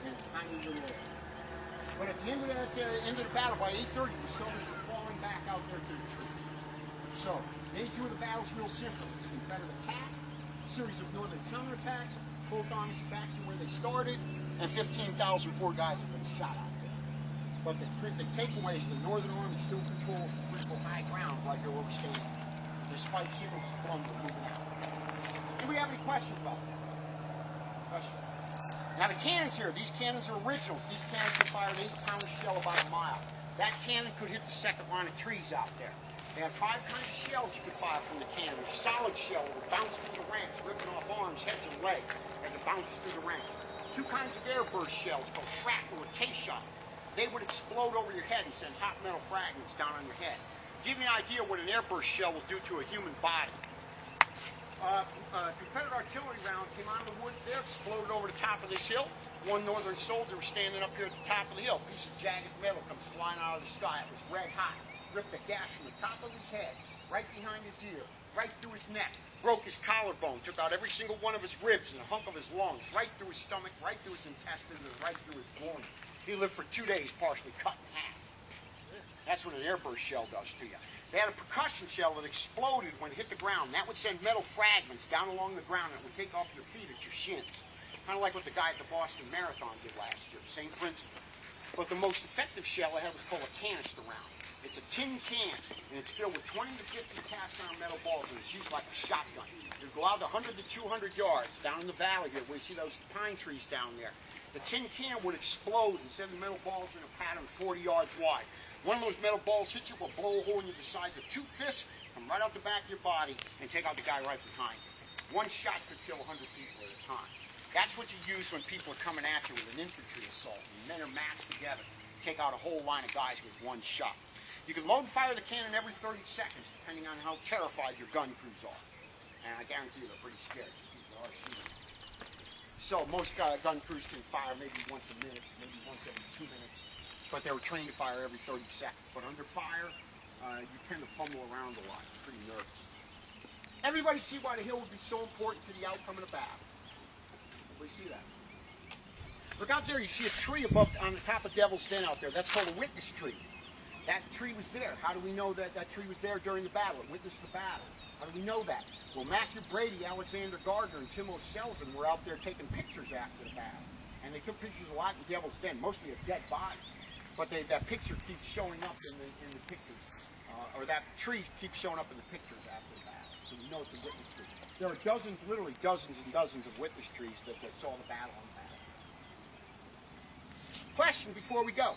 in a tiny little area. But at the end of the battle, by 8:30, the soldiers were falling back out there to the trees. So, day 2 of the battle is real simple. It's the Confederate attack, a series of Northern counterattacks, both armies back to where they started, and 15,000 poor guys have been shot out there. But the takeaway is the Northern Army still controls the critical high ground right here where we're standing, despite signals from them moving out. Do we have any questions about that? Questions? Now the cannons here, these cannons are originals. These cannons can fire an 8-pound shell about a mile. That cannon could hit the second line of trees out there. They have 5 kinds of shells you can fire from the cannon. There's solid shell that bounces through the ranks, ripping off arms, heads, and legs as it bounces through the ranks. 2 kinds of airburst shells called shrapnel or K-shot. They would explode over your head and send hot metal fragments down on your head. Give you an idea what an airburst shell will do to a human body. Confederate artillery round came out of the woods there, exploded over the top of this hill. One Northern soldier was standing up here at the top of the hill. A piece of jagged metal comes flying out of the sky. It was red hot. Ripped a gash from the top of his head, right behind his ear, right through his neck. Broke his collarbone, took out every single one of his ribs and a hunk of his lungs, right through his stomach, right through his intestines, and right through his groin. He lived for 2 days, partially cut in half. That's what an airburst shell does to you. They had a percussion shell that exploded when it hit the ground. That would send metal fragments down along the ground and it would take off your feet at your shins. Kind of like what the guy at the Boston Marathon did last year, same principle. But the most effective shell I had was called a canister round. It's a tin can, and it's filled with 20 to 50 cast iron metal balls, and it's used like a shotgun. It'll go out to 100 to 200 yards down in the valley here where you see those pine trees down there. The tin can would explode and send the metal balls in a pattern 40 yards wide. One of those metal balls hits you, will blow a hole in you the size of 2 fists, come right out the back of your body, and take out the guy right behind you. One shot could kill 100 people at a time. That's what you use when people are coming at you with an infantry assault. And men are massed together, take out a whole line of guys with one shot. You can load and fire the cannon every 30 seconds, depending on how terrified your gun crews are. And I guarantee you they're pretty scared. People are shooting. So most gun crews can fire maybe once a minute, maybe once every 2 minutes. But they were trained to fire every 30 seconds. But under fire, you tend to fumble around a lot. You're pretty nervous. Everybody see why the hill would be so important to the outcome of the battle? Everybody see that? Look out there, you see a tree above on the top of Devil's Den out there. That's called a witness tree. That tree was there. How do we know that that tree was there during the battle? It witnessed the battle. How do we know that? Well, Matthew Brady, Alexander Gardner, and Tim O'Sullivan were out there taking pictures after the battle. And they took pictures a lot in Devil's Den, mostly of dead bodies. But that picture keeps showing up in the pictures, or that tree keeps showing up in the pictures after the battle. So we know it's a witness tree. There are dozens, literally dozens and dozens of witness trees that saw the battle on the battle. Question before we go.